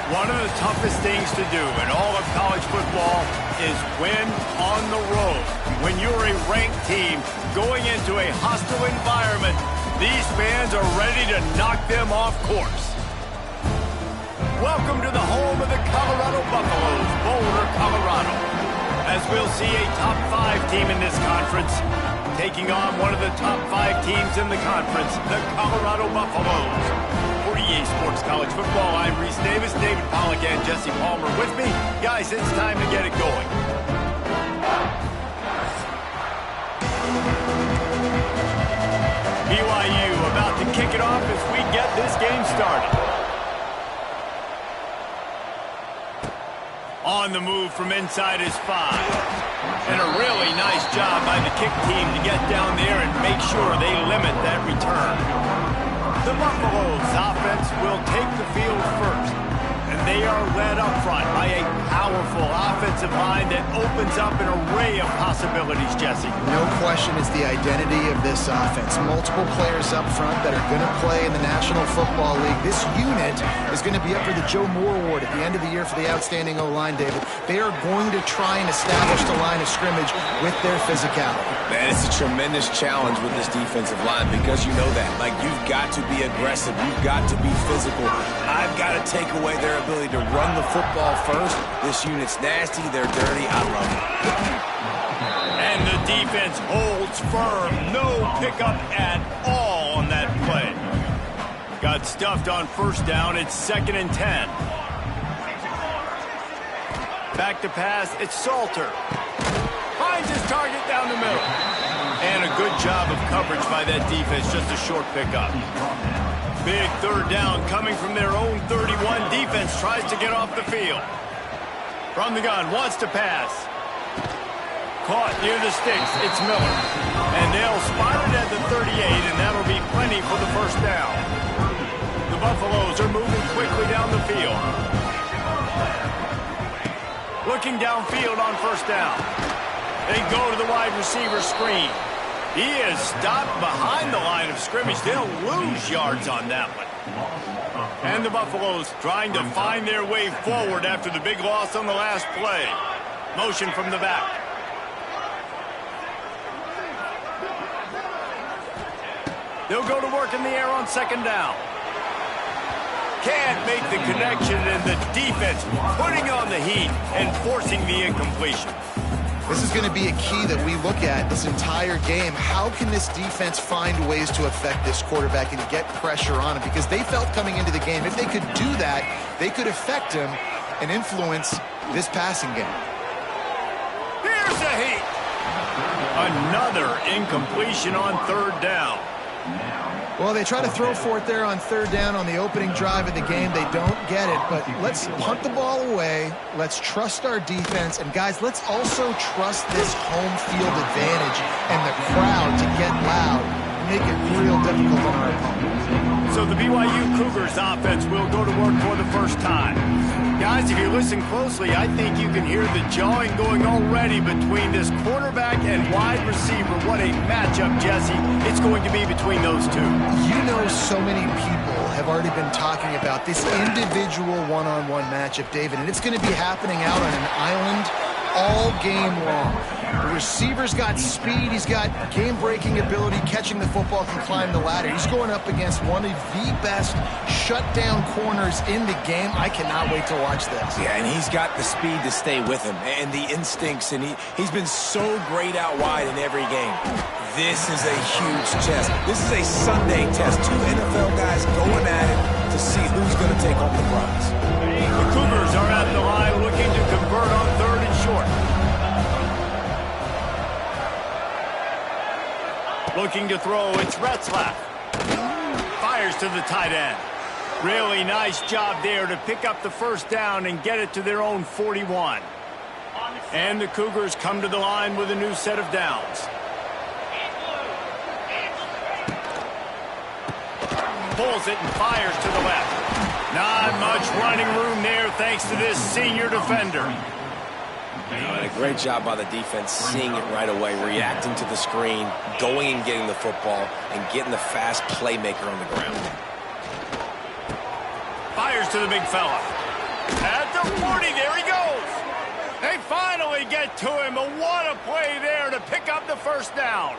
One of the toughest things to do in all of college football is win on the road. When you're a ranked team going into a hostile environment, these fans are ready to knock them off course. Welcome to the home of the Colorado Buffaloes, Boulder, Colorado. As we'll see a top 5 team in this conference taking on one of the top 5 teams in the conference, the Colorado Buffaloes. For EA Sports College Football, I'm Reese Davis, David Pollack, and Jesse Palmer with me. Guys, it's time to get it going. BYU about to kick it off as we get this game started. On the move from inside is 5. And a really nice job by the kick team to get down there and make sure they limit that return. The Buffaloes offense will take the field first, and they are led up front by a powerful offensive line that opens up an array of possibilities, Jesse. No question it's the identity of this offense. Multiple players up front that are going to play in the National Football League. This unit is going to be up for the Joe Moore Award at the end of the year for the outstanding O-line, David. They are going to try and establish the line of scrimmage with their physicality. Man, it's a tremendous challenge with this defensive line because you know that. Like, you've got to be aggressive. You've got to be physical. I've got to take away their ability to run the football first. This unit's nasty. They're dirty. I love it. And the defense holds firm. No pickup at all on that play. Got stuffed on first down. It's 2nd and 10. Back to pass. It's Salter. Finds his target down the middle. And a good job of coverage by that defense. Just a short pickup. Big 3rd down coming from their own 31. Defense tries to get off the field. From the gun, wants to pass. Caught near the sticks. It's Miller. And they'll spot it at the 38, and that'll be plenty for the first down. The Buffaloes are moving quickly down the field. Looking downfield on first down. They go to the wide receiver screen. He is stopped behind the line of scrimmage. They'll lose yards on that one. And the Buffaloes trying to find their way forward after the big loss on the last play. Motion from the back. They'll go to work in the air on 2nd down. Can't make the connection, and the defense putting on the heat and forcing the incompletion. This is going to be a key that we look at this entire game. How can this defense find ways to affect this quarterback and get pressure on him? Because they felt coming into the game, if they could do that, they could affect him and influence this passing game. Here's a heat. Another incompletion on 3rd down. Well, they try to throw for it there on 3rd down on the opening drive of the game. They don't get it, but let's punt the ball away. Let's trust our defense. And, guys, let's also trust this home field advantage and the crowd to get loud and make it real difficult on our opponents. So the BYU Cougars offense will go to work for the first time. Guys, if you listen closely, I think you can hear the jawing going already between this quarterback and wide receiver. What a matchup, Jesse, it's going to be between those two. You know, so many people have already been talking about this individual one-on-one matchup, David, and it's going to be happening out on an island all game long. The receiver's got speed, he's got game-breaking ability, catching the football, can climb the ladder. He's going up against one of the best shutdown corners in the game. I cannot wait to watch this. Yeah, and he's got the speed to stay with him and the instincts, and he's been so great out wide in every game. This is a huge test. This is a Sunday test. 2 NFL guys going at it to see who's going to take home the prize. The Cougars are at the line looking to convert on 3rd and short. Looking to throw, it's Retzlaff. Fires to the tight end. Really nice job there to pick up the first down and get it to their own 41. And the Cougars come to the line with a new set of downs. Pulls it and fires to the left. Not much running room there thanks to this senior defender. And a great job by the defense, seeing it right away, reacting to the screen, going and getting the football, and getting the fast playmaker on the ground. Fires to the big fella. At the 40, there he goes. They finally get to him, but what a play there to pick up the first down.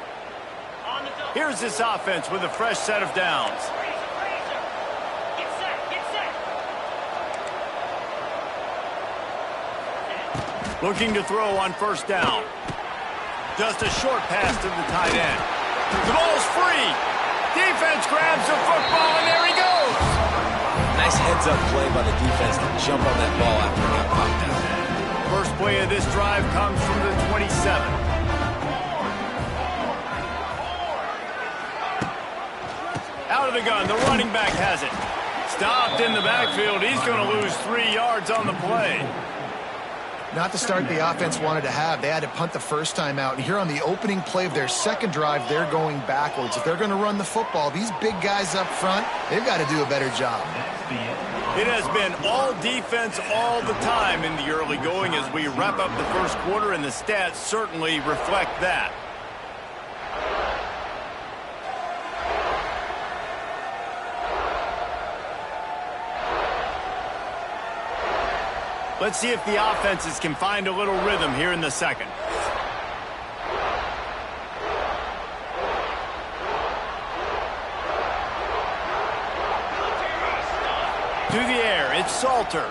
Here's this offense with a fresh set of downs. Looking to throw on first down. Just a short pass to the tight end. The ball's free. Defense grabs the football, and there he goes. Nice heads-up play by the defense to jump on that ball after it got popped out. First play of this drive comes from the 27. Out of the gun, the running back has it. Stopped in the backfield. He's going to lose 3 yards on the play. Not the start the offense wanted to have. They had to punt the first time out. And here on the opening play of their second drive, they're going backwards. If they're going to run the football, these big guys up front, they've got to do a better job. It has been all defense all the time in the early going as we wrap up the first quarter, and the stats certainly reflect that. Let's see if the offenses can find a little rhythm here in the second. To the air, it's Salter.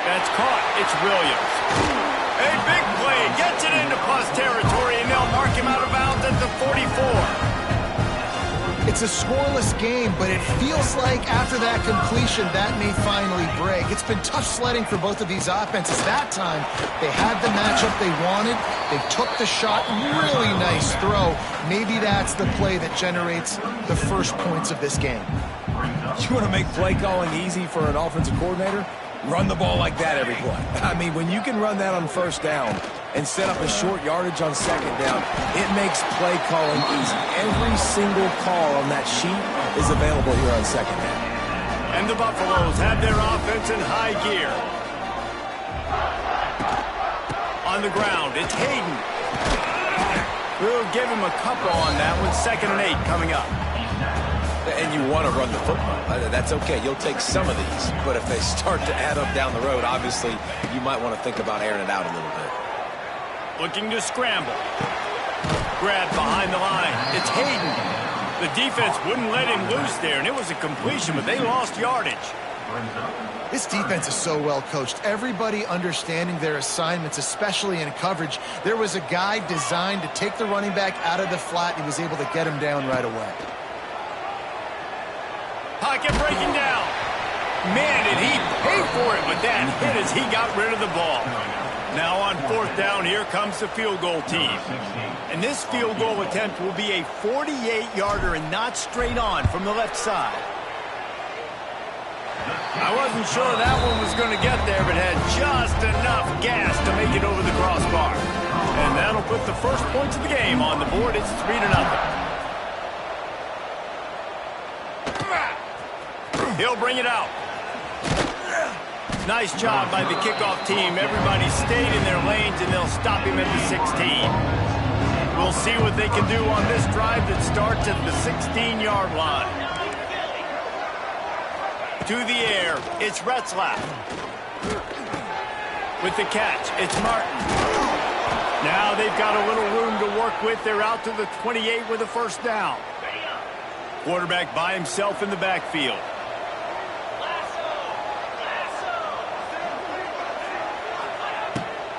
That's caught, it's Williams. A big play, gets it into plus territory, and they'll mark him out of bounds at the 44. It's a scoreless game, but it feels like after that completion, that may finally break. It's been tough sledding for both of these offenses. That time, they had the matchup they wanted. They took the shot. Really nice throw. Maybe that's the play that generates the first points of this game. You want to make play calling easy for an offensive coordinator? Run the ball like that every play. I mean, when you can run that on first down and set up a short yardage on second down, it makes play calling easy. Every single call on that sheet is available here on second down. And the Buffaloes have their offense in high gear. On the ground, it's Hayden. We'll give him a couple on that one. 2nd and 8 coming up. And you want to run the football. That's okay. You'll take some of these. But if they start to add up down the road, obviously, you might want to think about airing it out a little bit. Looking to scramble. Grabbed behind the line. It's Hayden. The defense wouldn't let him loose there, and it was a completion, but they lost yardage. This defense is so well coached. Everybody understanding their assignments, especially in coverage. There was a guy designed to take the running back out of the flat. He was able to get him down right away. Pocket breaking down. Man, did he pay for it with that hit as he got rid of the ball. Now on 4th down, here comes the field goal team. And this field goal attempt will be a 48-yarder and not straight on from the left side. I wasn't sure that one was going to get there, but had just enough gas to make it over the crossbar. And that'll put the first points of the game on the board. It's 3-0. He'll bring it out. Nice job by the kickoff team. Everybody stayed in their lanes, and they'll stop him at the 16. We'll see what they can do on this drive that starts at the 16-yard line. To the air, it's Retzlaff. With the catch, it's Martin. Now they've got a little room to work with. They're out to the 28 with a first down. Quarterback by himself in the backfield.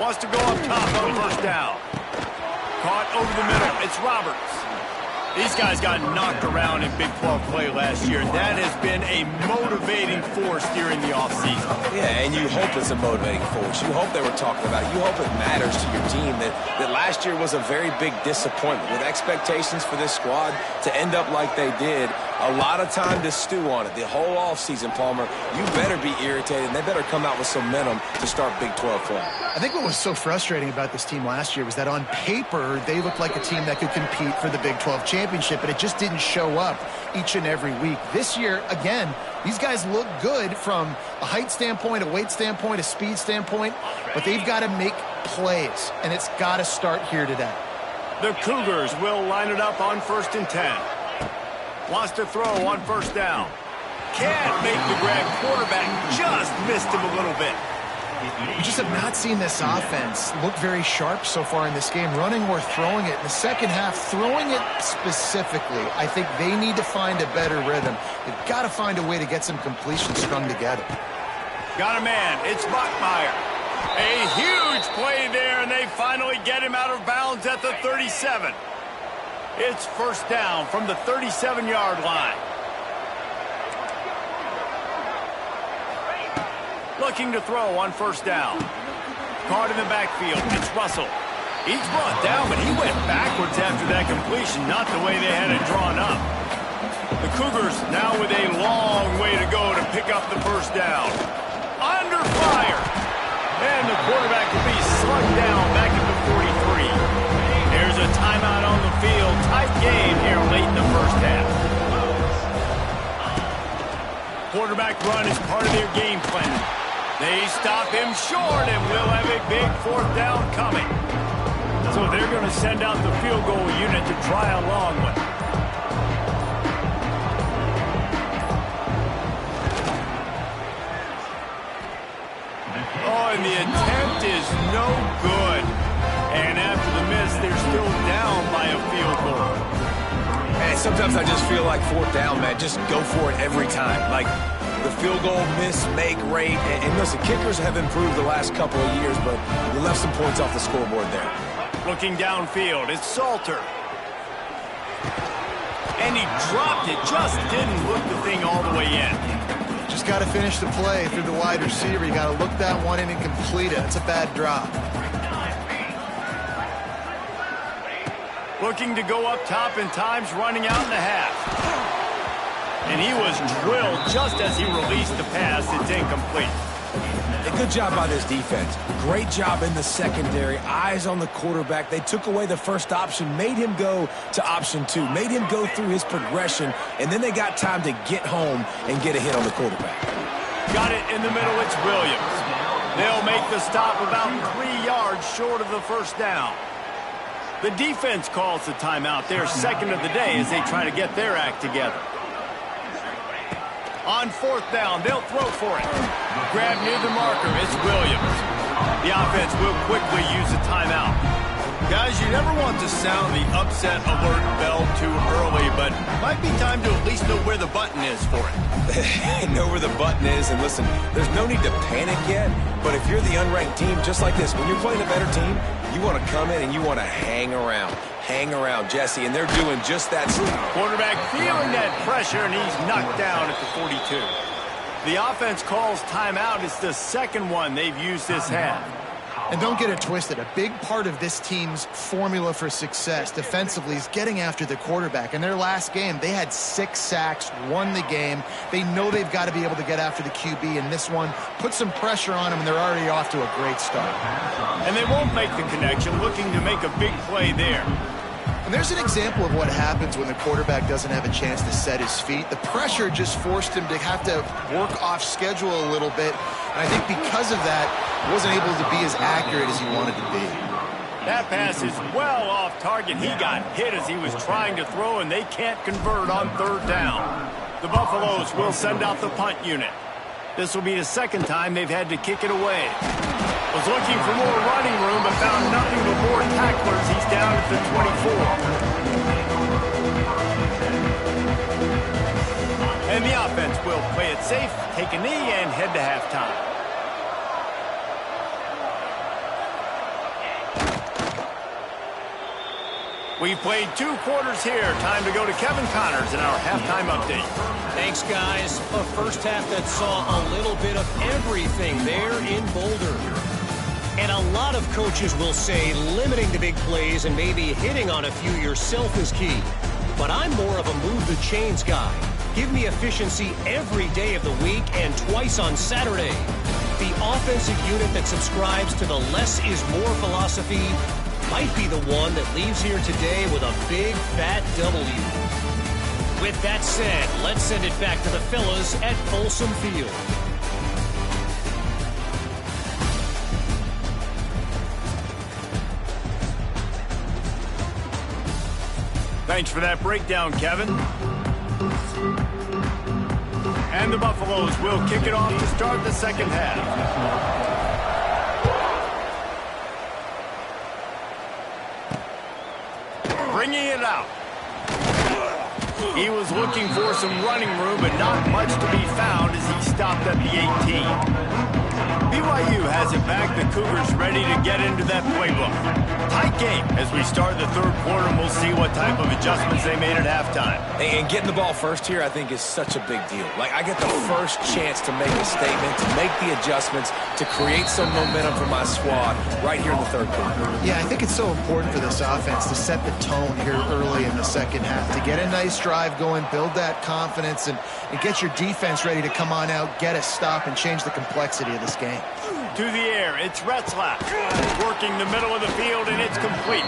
Wants to go up top on first down. Caught over the middle. It's Roberts. These guys got knocked around in Big 12 play last year. That has been a motivating force during the offseason. Yeah, and you hope it's a motivating force. You hope they were talking about it. You hope it matters to your team that last year was a very big disappointment. With expectations for this squad to end up like they did, a lot of time to stew on it. The whole offseason, Palmer, you better be irritated, and they better come out with some momentum to start Big 12 play. I think what was so frustrating about this team last year was that on paper, they looked like a team that could compete for the Big 12 championship, but it just didn't show up each and every week. This year, again, these guys look good from a height standpoint, a weight standpoint, a speed standpoint, but they've got to make plays, and it's got to start here today. The Cougars will line it up on 1st and 10. Wants to throw on first down. can't make the grab. Quarterback just missed him a little bit. We just have not seen this offense look very sharp so far in this game, running or throwing it. In the second half, throwing it specifically, I think they need to find a better rhythm. They've got to find a way to get some completions strung together. Got a man. It's Bachmeier. A huge play there, and they finally get him out of bounds at the 37. It's first down from the 37-yard line. Looking to throw on first down. Caught in the backfield. It's Russell. He's brought down, but he went backwards after that completion, not the way they had it drawn up. The Cougars now with a long way to go to pick up the first down. Under fire. And the quarterback will be slugged down back at the 43. There's a timeout on the field. Tight game here late in the first half. Quarterback run is part of their game plan. They stop him short, and we'll have a big fourth down coming. So they're going to send out the field goal unit to try a long one. Oh, and the attempt is no good. And after the miss, they're still down by a field goal. And sometimes I just feel like fourth down, man. Just go for it every time. Like the field goal miss-make rate. And listen, kickers have improved the last couple of years, but you left some points off the scoreboard there. Looking downfield, it's Salter. And he dropped it. Just didn't look the thing all the way in. Just got to finish the play through the wide receiver. You got to look that one in and complete it. It's a bad drop. Looking to go up top in times, running out in the half. And he was drilled just as he released the pass. It's incomplete. A good job by this defense. Great job in the secondary. Eyes on the quarterback. They took away the first option, made him go to option 2, made him go through his progression, and then they got time to get home and get a hit on the quarterback. Got it in the middle. It's Williams. They'll make the stop about 3 yards short of the first down. The defense calls the timeout, their second of the day, as they try to get their act together. On fourth down, they'll throw for it. Grab near the marker, it's Williams. The offense will quickly use a timeout. Guys, you never want to sound the upset alert bell too early, but it might be time to at least know where the button is for it. Know where the button is, and listen, there's no need to panic yet, but if you're the unranked team, just like this, when you're playing a better team, you want to come in and you want to hang around. Hang around, Jesse, and they're doing just that. Quarterback feeling that pressure, and he's knocked down at the 42. The offense calls timeout. It's the second one they've used this half. And don't get it twisted. A big part of this team's formula for success defensively is getting after the quarterback. In their last game, they had 6 sacks, won the game. They know they've got to be able to get after the QB, and this one put some pressure on them, and they're already off to a great start. And they won't make the connection, looking to make a big play there. And there's an example of what happens when the quarterback doesn't have a chance to set his feet. The pressure just forced him to have to work off schedule a little bit. And I think because of that, he wasn't able to be as accurate as he wanted to be. That pass is well off target. He got hit as he was trying to throw, and they can't convert on third down. The Buffaloes will send out the punt unit. This will be the second time they've had to kick it away. Was looking for more running room, but found nothing but more tacklers. He's down at the 24. And the offense will play it safe, take a knee, and head to halftime. We've played 2 quarters here. Time to go to Kevin Connors in our halftime update. Thanks, guys. A first half that saw a little bit of everything there in Boulder. And a lot of coaches will say limiting the big plays and maybe hitting on a few yourself is key. But I'm more of a move the chains guy. Give me efficiency every day of the week and twice on Saturday. The offensive unit that subscribes to the less is more philosophy might be the one that leaves here today with a big fat W. With that said, let's send it back to the fellas at Folsom Field. Thanks for that breakdown, Kevin. And the Buffaloes will kick it off to start the second half. Bringing it out. He was looking for some running room, but not much to be found as he stopped at the 18. BYU has it back. The Cougars ready to get into that playbook. Tight game as we start the third quarter, and we'll see what type of adjustments they made at halftime. And getting the ball first here, I think, is such a big deal. Like, I get the first chance to make a statement, to make the adjustments, to create some momentum for my squad right here in the third quarter. Yeah, I think it's so important for this offense to set the tone here early in the second half, to get a nice drive going, build that confidence, and get your defense ready to come on out, get a stop, and change the complexity of this game. To the air, it's Retzlaff working the middle of the field, and it's complete.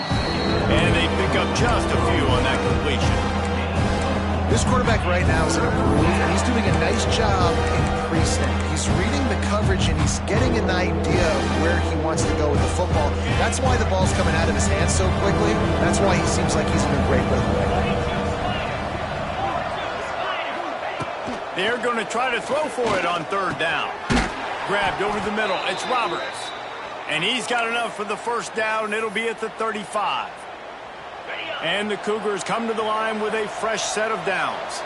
And they pick up just a few on that completion. This quarterback right now is in a groove, and he's doing a nice job increasing. He's reading the coverage, and he's getting an idea of where he wants to go with the football. That's why the ball's coming out of his hands so quickly. That's why he seems like he's in a great rhythm right now. They're going to try to throw for it on third down. Grabbed over the middle. It's Roberts. And he's got enough for the first down. It'll be at the 35. And the Cougars come to the line with a fresh set of downs.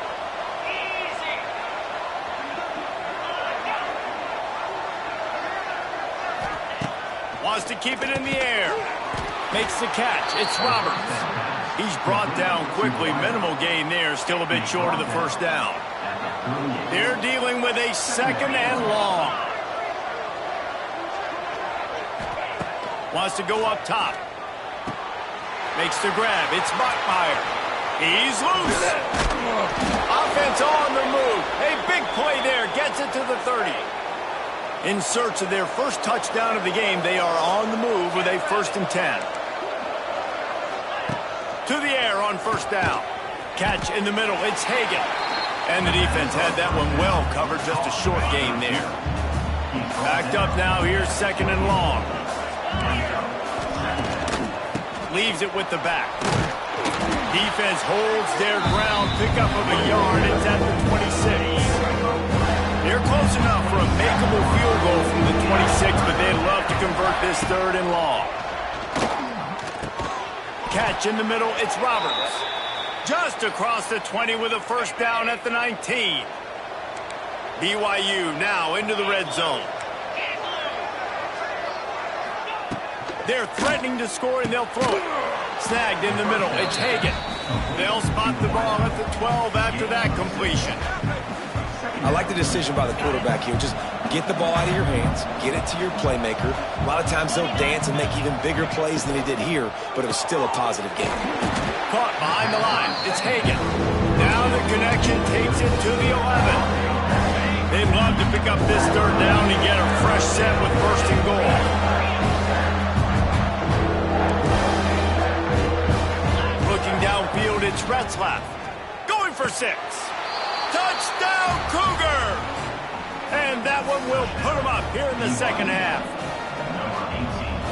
Wants to keep it in the air. Makes the catch. It's Roberts. He's brought down quickly. Minimal gain there. Still a bit short of the first down. They're dealing with a second and long. Wants to go up top. Makes the grab. It's Bachmeier. He's loose. Offense on the move. A big play there. Gets it to the 30. In search of their first touchdown of the game, they are on the move with a 1st and 10. To the air on first down. Catch in the middle. It's Hagan. And the defense had that one well covered. Just a short gain there. Backed up now. Here's second and long. Leaves it with the back. Defense holds their ground. Pickup of a yard. It's at the 26. They're close enough for a makeable field goal from the 26, but they'd love to convert this third and long. Catch in the middle. It's Roberts. Just across the 20 with a first down at the 19. BYU now into the red zone. They're threatening to score, and they'll throw it. Snagged in the middle. It's Hagan. They'll spot the ball at the 12 after that completion. I like the decision by the quarterback here. Just get the ball out of your hands, get it to your playmaker. A lot of times they'll dance and make even bigger plays than he did here, but it was still a positive game. Caught behind the line. It's Hagan. Now the connection takes it to the 11. They'd love to pick up this third down and get a fresh set with 1st and goal. Looking downfield, it's Retzlaff. Going for 6. Touchdown, Cougar! And that one will put him up here in the second half.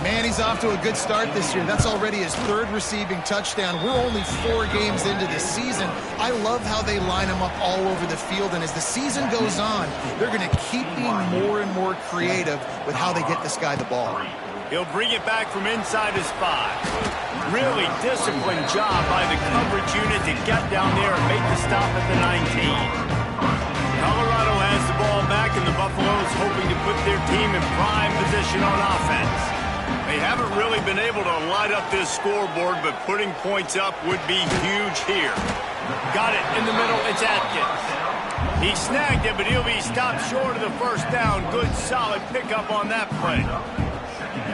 Man, he's off to a good start this year. That's already his 3rd receiving touchdown. We're only 4 games into the season. I love how they line him up all over the field, and as the season goes on, they're going to keep being more and more creative with how they get this guy the ball. He'll bring it back from inside his 5. Really disciplined job by the coverage unit to get down there and make the stop at the 19. Colorado has the ball back, and the Buffaloes hoping to put their team in prime position on offense. They haven't really been able to light up this scoreboard, but putting points up would be huge here. Got it in the middle. It's Atkins. He snagged it, but he'll be stopped short of the first down. Good, solid pickup on that play.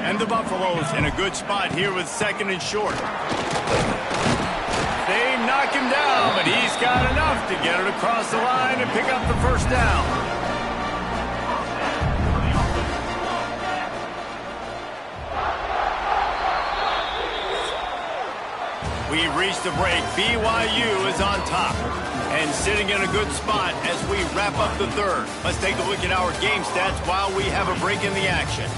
And the Buffaloes in a good spot here with 2nd and short. They knock him down, but he's got enough to get it across the line and pick up the first down. We've reached the break. BYU is on top and sitting in a good spot as we wrap up the third. Let's take a look at our game stats while we have a break in the action.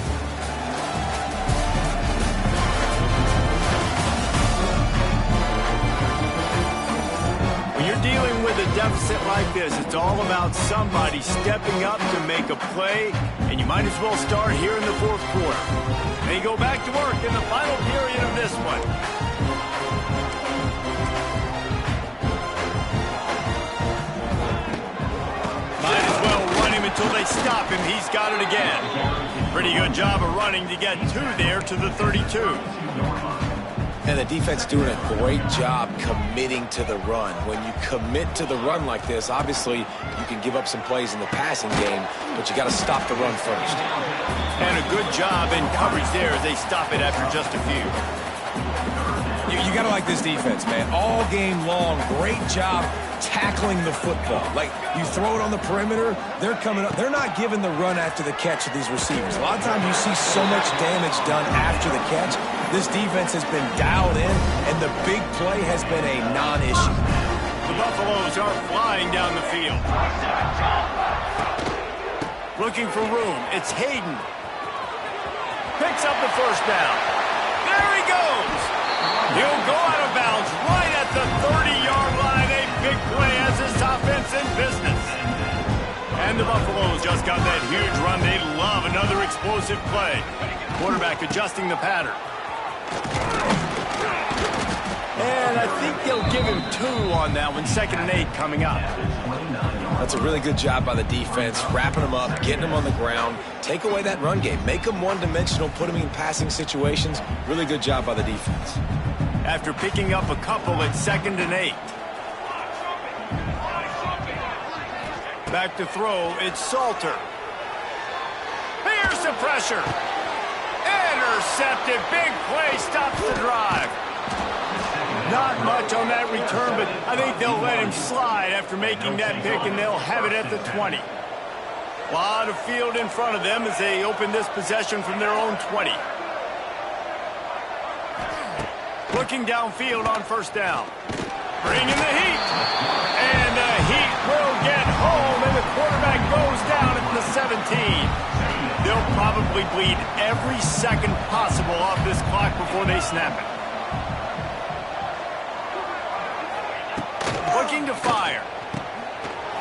When you're dealing with a deficit like this, it's all about somebody stepping up to make a play, and you might as well start here in the fourth quarter. They go back to work in the final period of this one. Might as well run him until they stop him. He's got it again. Pretty good job of running to get 2 there to the 32. And the defense doing a great job committing to the run. When you commit to the run like this, obviously you can give up some plays in the passing game, but you got to stop the run first. And a good job in coverage there as they stop it after just a few. You got to like this defense, man. All game long, great job tackling the football. Like, you throw it on the perimeter, they're coming up. They're not giving the run after the catch to these receivers. A lot of times you see so much damage done after the catch. This defense has been dialed in, and the big play has been a non-issue. The Buffaloes are flying down the field. Looking for room. It's Hayden. Picks up the first down. There he goes. He'll go out of bounds right at the 30-yard line. A big play as his offense in business. And the Buffaloes just got that huge run. They love another explosive play. Quarterback adjusting the pattern. And I think they'll give him 2 on that one. 2nd and 8 coming up. That's a really good job by the defense, wrapping them up, getting them on the ground. Take away that run game. Make them one-dimensional, put them in passing situations. Really good job by the defense. After picking up a couple at 2nd and 8. Back to throw, it's Salter. Here's the pressure. Intercepted, big play, stops the drive. Not much on that return, but I think they'll let him slide after making that pick, and they'll have it at the 20. A lot of field in front of them as they open this possession from their own 20. Looking downfield on first down. Bringing the heat. And the Heat will get home, and the quarterback goes down at the 17. They'll probably bleed every second possible off this clock before they snap it. Looking to fire.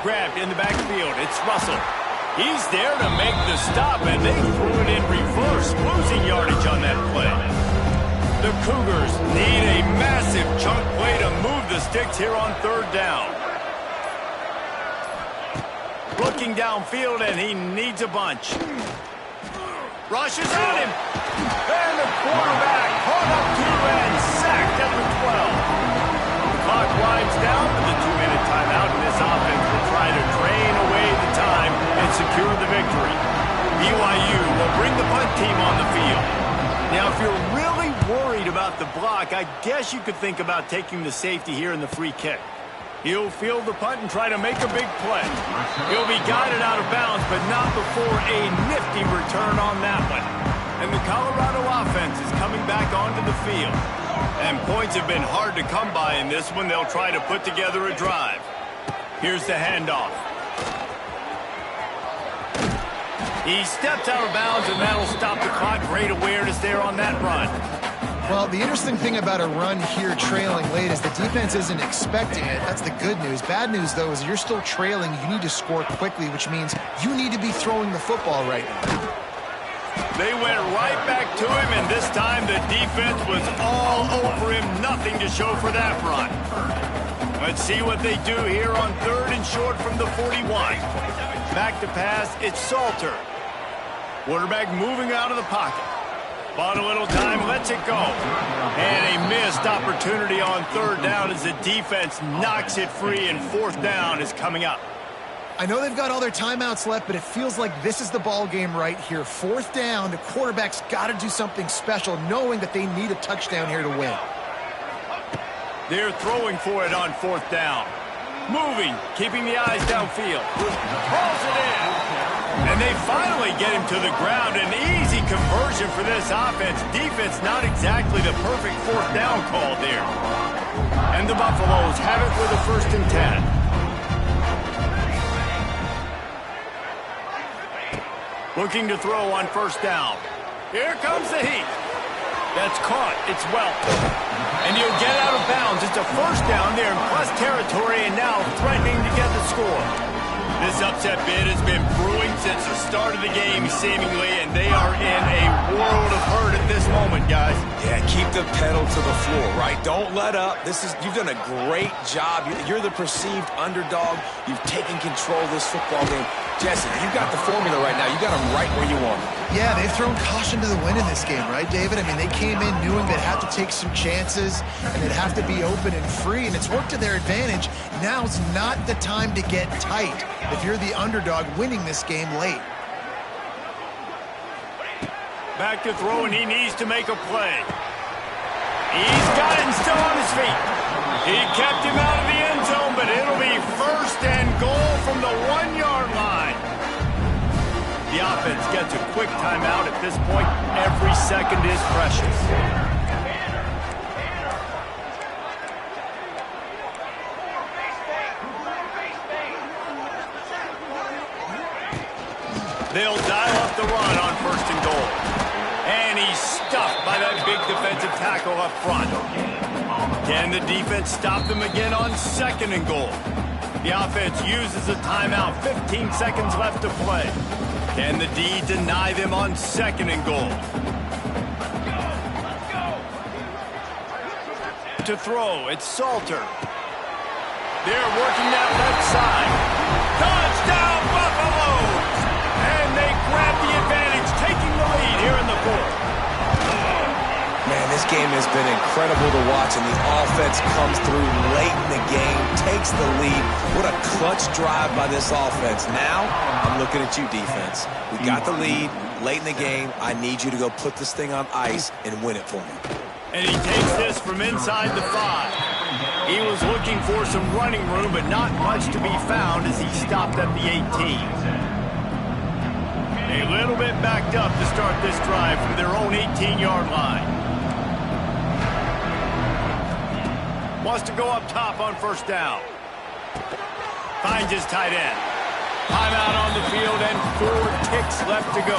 Grabbed in the backfield. It's Russell. He's there to make the stop, and they threw it in reverse, losing yardage on that play. The Cougars need a massive chunk play to move the sticks here on 3rd down. Looking downfield, and he needs a bunch. Rushes on him. And the quarterback caught up to and sacked at the 12. The clock winds down with the 2-minute timeout, and this offense will try to drain away the time and secure the victory. BYU will bring the punt team on the field. Now, if you're really worried about the block, I guess you could think about taking the safety here in the free kick. He'll field the punt and try to make a big play. He'll be guided out of bounds, but not before a nifty return on that one. And the Colorado offense is coming back onto the field. And points have been hard to come by in this one. They'll try to put together a drive. Here's the handoff. He steps out of bounds, and that'll stop the clock. Great awareness there on that run. Well, the interesting thing about a run here trailing late is the defense isn't expecting it. That's the good news. Bad news, though, is you're still trailing. You need to score quickly, which means you need to be throwing the football right now. They went right back to him, and this time the defense was all over him. Nothing to show for that run. Let's see what they do here on 3rd and short from the 41. Back to pass, it's Salter. Quarterback moving out of the pocket. Bought a little time, lets it go. And a missed opportunity on 3rd down as the defense knocks it free, and 4th down is coming up. I know they've got all their timeouts left, but it feels like this is the ball game right here. 4th down, the quarterback's got to do something special, knowing that they need a touchdown here to win. They're throwing for it on 4th down. Moving, keeping the eyes downfield. Calls it in. And they finally get him to the ground. An easy conversion for this offense. Defense not exactly the perfect 4th down call there. And the Buffaloes have it with a 1st and 10. Looking to throw on 1st down. Here comes the Heat. The That's caught. It's Welch. And he'll get out of bounds. It's a first down there in plus territory, and now threatening to get the score. This upset bid has been brewing since the start of the game, seemingly, and they are in a world of hurt at this moment, guys. Yeah, keep the pedal to the floor, right? Don't let up. You've done a great job. You're the perceived underdog. You've taken control of this football game. Jesse, you got the formula right now. You got them right where you want them. Yeah, they've thrown caution to the wind in this game, right, David? I mean, they came in knowing they'd have to take some chances and they'd have to be open and free, and it's worked to their advantage. Now's not the time to get tight if you're the underdog winning this game late. Back to throw, and he needs to make a play. He's got it and still on his feet. He kept him out of the end zone, but it'll be first and goal from the 1-yard line. The offense gets a quick timeout at this point. Every second is precious. They'll dial up the run on first and goal. And he's stuffed by that big defensive tackle up front. Can the defense stop them again on second and goal? The offense uses a timeout. 15 seconds left to play. Can the D deny them on second and goal? To throw, it's Salter. They're working that left side. Touchdown, Buffalo! And they grab the advantage, taking the lead here in the fourth. Man, this game has been incredible to watch, and the offense comes through late in the game, takes the lead. What a clutch drive by this offense. Now, I'm looking at you, defense. We got the lead late in the game. I need you to go put this thing on ice and win it for me. And he takes this from inside the 5. He was looking for some running room, but not much to be found as he stopped at the 18. A little bit backed up to start this drive from their own 18-yard line. Wants to go up top on first down. Finds his tight end. Timeout on the field and 4 ticks left to go.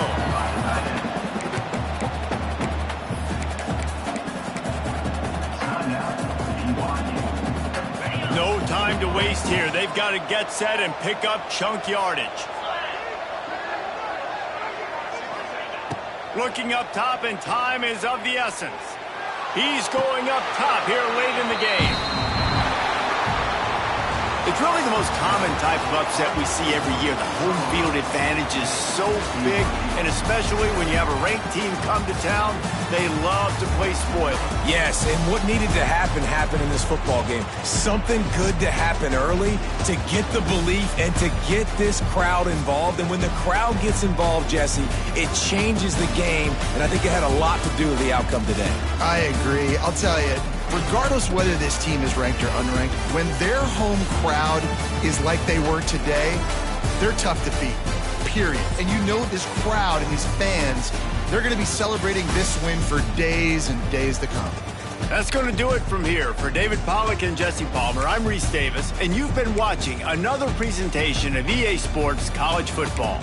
No time to waste here. They've got to get set and pick up chunk yardage. Looking up top, and time is of the essence. He's going up top here late in the game. It's really the most common type of upset we see every year. The home field advantage is so big, and especially when you have a ranked team come to town, they love to play spoiler. Yes, and what needed to happen happened in this football game. Something good to happen early to get the belief and to get this crowd involved. And when the crowd gets involved, Jesse, it changes the game, and I think it had a lot to do with the outcome today. I agree. I'll tell you, regardless whether this team is ranked or unranked, when their home crowd is like they were today, they're tough to beat, period. And you know this crowd and these fans, they're going to be celebrating this win for days and days to come. That's going to do it from here. For David Pollack and Jesse Palmer, I'm Reese Davis, and you've been watching another presentation of EA Sports College Football.